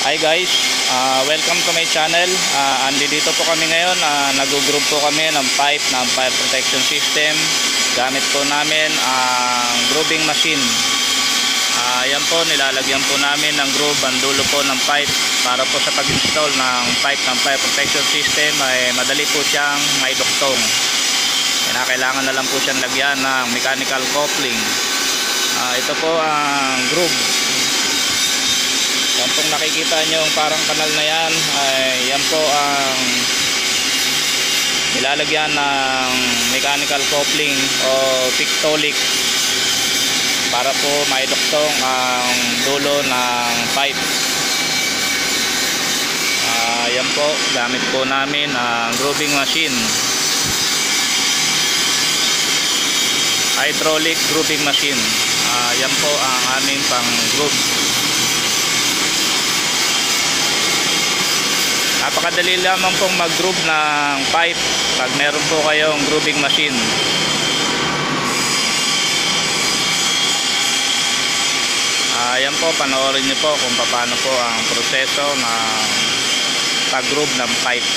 Hi guys, welcome to my channel. Andito po kami ngayon, nag-group po kami ng pipe ng fire protection system. Gamit po namin ang grooving machine. Yan po, nilalagyan po namin ng groove ang dulo po ng pipe para po sa pag-install ng pipe ng fire protection system ay madali po siyang maiduktong. Kailangan na lang po siyang lagyan ng mechanical coupling. Ito po ang groove. Yan pong nakikita nyo parang kanal na yan, ay yan po ang nilalagyan ng mechanical coupling o pictolic para po maiduktong ang dulo ng pipe. Yan po, gamit po namin ang grooving machine, hydraulic grooving machine. Yan po ang aming pang groove. Napakadali lamang pong mag-groove ng pipe pag meron po kayong grooving machine. Yan po, panoorin niyo po kung paano po ang proseso ng pag-groove ng pipe.